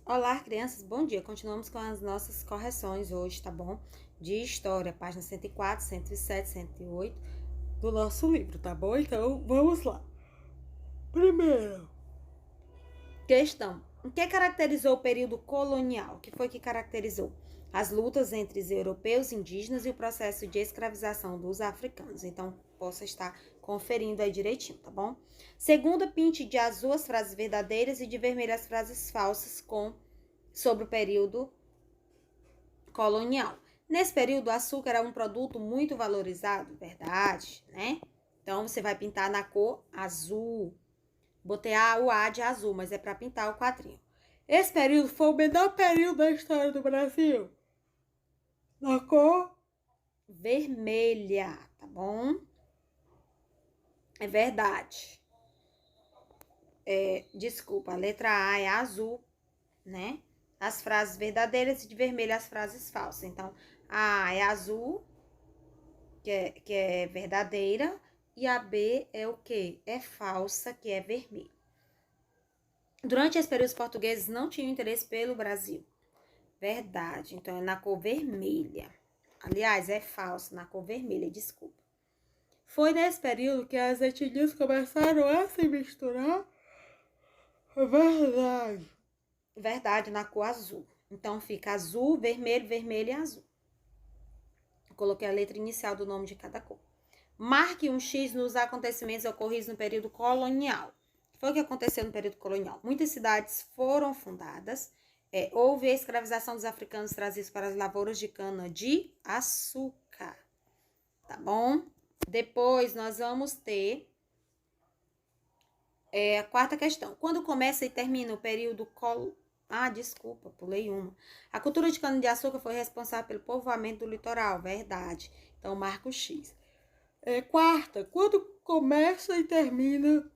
Olá, crianças, bom dia. Continuamos com as nossas correções hoje, tá bom? De história, página 104, 107, 108 do nosso livro, tá bom? Então, vamos lá. Primeiro, questão. O que caracterizou o período colonial? O que foi que caracterizou? As lutas entre os europeus indígenas e o processo de escravização dos africanos. Então, possa estar conferindo aí direitinho, tá bom? Segunda, pinte de azul as frases verdadeiras e de vermelho as frases falsas sobre o período colonial. Nesse período, o açúcar era um produto muito valorizado, verdade, né? Então, você vai pintar na cor azul. Botei o A de azul, mas é para pintar o quadrinho. Esse período foi o menor período da história do Brasil. Na cor vermelha, tá bom? É verdade. Desculpa, a letra A é azul, né? As frases verdadeiras e de vermelho as frases falsas. Então, a A é azul, que é verdadeira, e a B é o quê? É falsa, que é vermelho. Durante esse período, os portugueses não tinham interesse pelo Brasil. Verdade, então é na cor vermelha. Aliás, é falso, na cor vermelha, desculpa. Foi nesse período que as etnias começaram a se misturar. Verdade. Verdade, na cor azul. Então fica azul, vermelho, vermelho e azul. Eu coloquei a letra inicial do nome de cada cor. Marque um X nos acontecimentos ocorridos no período colonial. O que foi o que aconteceu no período colonial? Muitas cidades foram fundadas. Houve a escravização dos africanos trazidos para as lavouras de cana de açúcar. Tá bom? Depois nós vamos ter a quarta questão. Quando começa e termina o período desculpa, pulei uma. A cultura de cana-de-açúcar foi responsável pelo povoamento do litoral, verdade. Então, marca o X. Quarta, quando começa e termina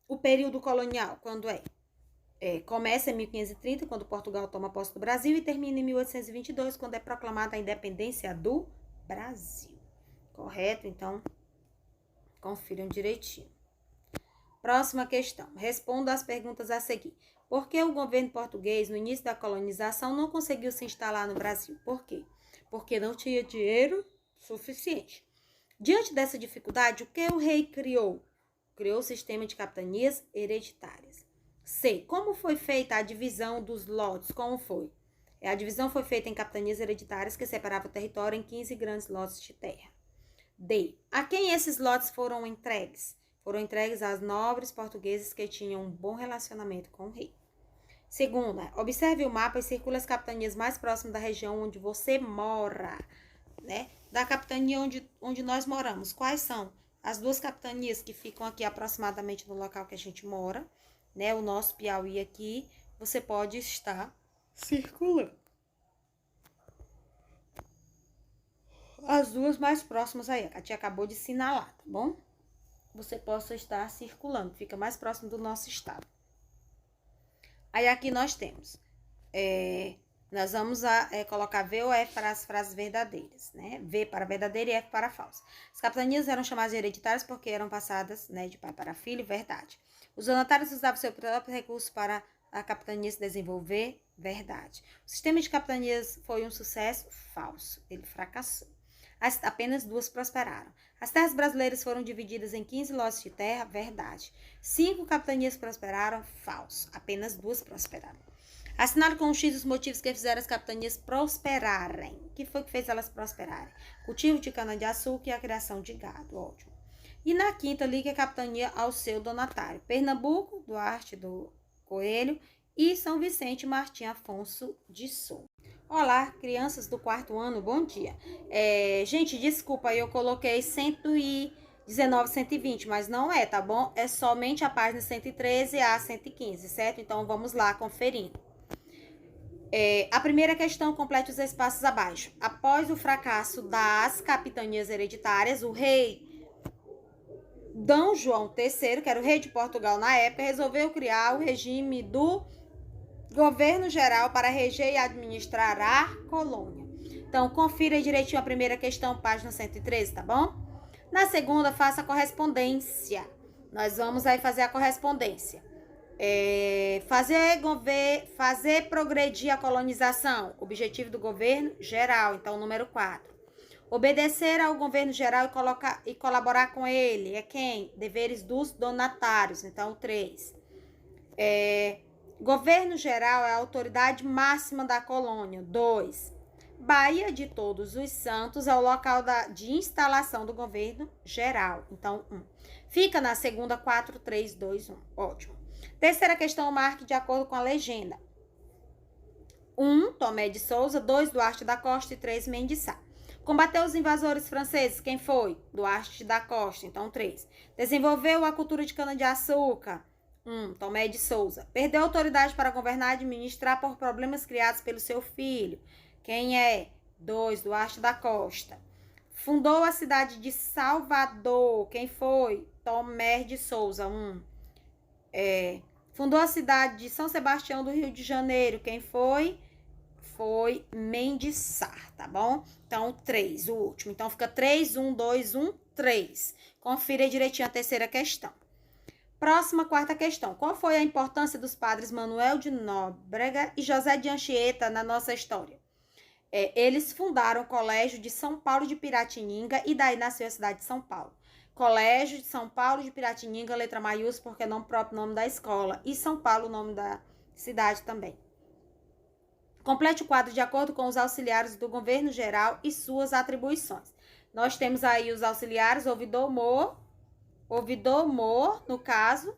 o período colonial? Quando começa em 1530, quando Portugal toma posse do Brasil, e termina em 1822, quando é proclamada a independência do Brasil. Correto? Então, confiram direitinho. Próxima questão. Responda as perguntas a seguir. Por que o governo português, no início da colonização, não conseguiu se instalar no Brasil? Por quê? Porque não tinha dinheiro suficiente. Diante dessa dificuldade, o que o rei criou? Criou o sistema de capitanias hereditárias. C. Como foi feita a divisão dos lotes? Como foi? A divisão foi feita em capitanias hereditárias que separavam o território em 15 grandes lotes de terra. D. A quem esses lotes foram entregues? Foram entregues aos nobres portugueses que tinham um bom relacionamento com o rei. Segunda, observe o mapa e circule as capitanias mais próximas da região onde você mora, né? Da capitania onde nós moramos. Quais são as duas capitanias que ficam aqui aproximadamente no local que a gente mora, né? O nosso Piauí aqui, você pode estar circulando. As duas mais próximas aí, a tia acabou de sinalar, tá bom? Você possa estar circulando, fica mais próximo do nosso estado. Aí aqui nós temos, nós vamos colocar V ou F para as frases verdadeiras, né? V para verdadeira e F para falsa. As capitanias eram chamadas de hereditárias porque eram passadas, né, de pai para filho, verdade. Os donatários usavam seu próprio recurso para a capitania se desenvolver, verdade. O sistema de capitanias foi um sucesso, falso, ele fracassou. Apenas duas prosperaram. As terras brasileiras foram divididas em 15 lotes de terra, verdade. 5 capitanias prosperaram, falso. Apenas duas prosperaram. Assinale com um X os motivos que fizeram as capitanias prosperarem. O que foi que fez elas prosperarem? Cultivo de cana-de-açúcar e a criação de gado, ótimo. E na quinta, ligue a capitania ao seu donatário. Pernambuco, Duarte do Coelho e São Vicente Martim Afonso de Souza. Olá, crianças do quarto ano, bom dia. Gente, desculpa, eu coloquei 119, 120, mas não é, tá bom? É somente a página 113 a 115, certo? Então, vamos lá, conferindo. A primeira questão, complete os espaços abaixo. Após o fracasso das capitanias hereditárias, o rei D. João III, que era o rei de Portugal na época, resolveu criar o regime do governo geral para reger e administrar a colônia. Então, confira direitinho a primeira questão, página 113, tá bom? Na segunda, faça a correspondência. Nós vamos aí fazer a correspondência. Fazer progredir a colonização, objetivo do governo geral, então número 4. Obedecer ao governo geral e colaborar com ele, é quem? Deveres dos donatários, então 3. Governo geral é a autoridade máxima da colônia, 2. Baía de Todos os Santos é o local de instalação do governo geral, então 1. Fica na segunda, 4, 3, 2, 1, ótimo. Terceira questão, marque de acordo com a legenda. 1, Tomé de Souza, 2, Duarte da Costa e 3, Mendes Sá. Combateu os invasores franceses, quem foi? Duarte da Costa, então 3. Desenvolveu a cultura de cana-de-açúcar, 1, Tomé de Souza. Perdeu autoridade para governar e administrar por problemas criados pelo seu filho, quem é? 2, Duarte da Costa. Fundou a cidade de Salvador, quem foi? Tomé de Souza, 1. Fundou a cidade de São Sebastião do Rio de Janeiro. Quem foi? Foi Mendes Sá, tá bom? Então, 3, o último. Então, fica 3, 1, 2, 1, 3. Confira direitinho a terceira questão. Próxima, quarta questão. Qual foi a importância dos padres Manuel de Nóbrega e José de Anchieta na nossa história? Eles fundaram o Colégio de São Paulo de Piratininga e daí nasceu a cidade de São Paulo. Colégio de São Paulo de Piratininga, letra maiúscula, porque é o próprio nome da escola. E São Paulo, o nome da cidade também. Complete o quadro de acordo com os auxiliares do governo geral e suas atribuições. Nós temos aí os auxiliares, ouvidor-mor, no caso.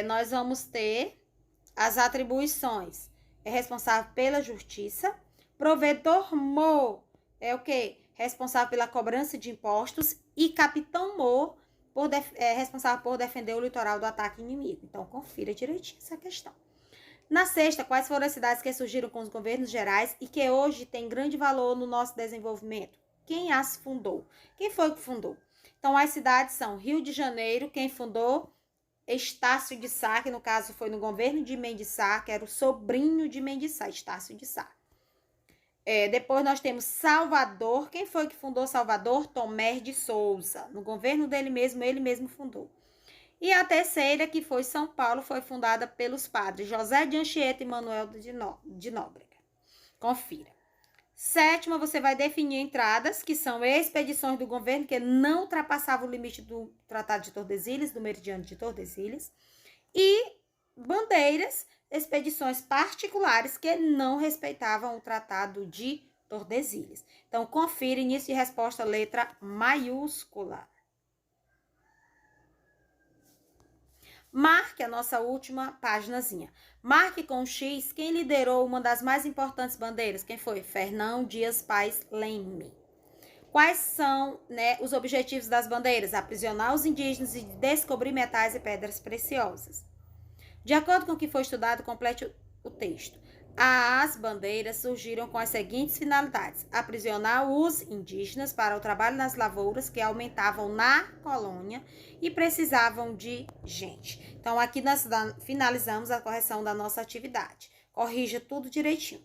Nós vamos ter as atribuições. É responsável pela justiça. Provedor-mor é o quê? Responsável pela cobrança de impostos, e capitão-mor responsável por defender o litoral do ataque inimigo. Então, confira direitinho essa questão. Na sexta, quais foram as cidades que surgiram com os governos gerais e que hoje têm grande valor no nosso desenvolvimento? Quem as fundou? Quem foi que fundou? Então, as cidades são Rio de Janeiro, quem fundou? Estácio de Sá, que no caso foi no governo de Mendes Sá, que era o sobrinho de Mendes Sá, Estácio de Sá. Depois nós temos Salvador. Quem foi que fundou Salvador? Tomé de Souza. No governo dele mesmo, ele mesmo fundou. E a terceira, que foi São Paulo, foi fundada pelos padres José de Anchieta e Manuel de Nóbrega. Confira. Sétima, você vai definir entradas, que são expedições do governo que não ultrapassavam o limite do Tratado de Tordesilhas, do meridiano de Tordesilhas. E bandeiras, expedições particulares que não respeitavam o Tratado de Tordesilhas. Então, confira início de resposta, letra maiúscula. Marque a nossa última paginazinha. Marque com X quem liderou uma das mais importantes bandeiras. Quem foi? Fernão Dias Pais Leme. Quais são, os objetivos das bandeiras? Aprisionar os indígenas e descobrir metais e pedras preciosas. De acordo com o que foi estudado, complete o texto. As bandeiras surgiram com as seguintes finalidades: aprisionar os indígenas para o trabalho nas lavouras que aumentavam na colônia e precisavam de gente. Então, aqui nós finalizamos a correção da nossa atividade. Corrija tudo direitinho.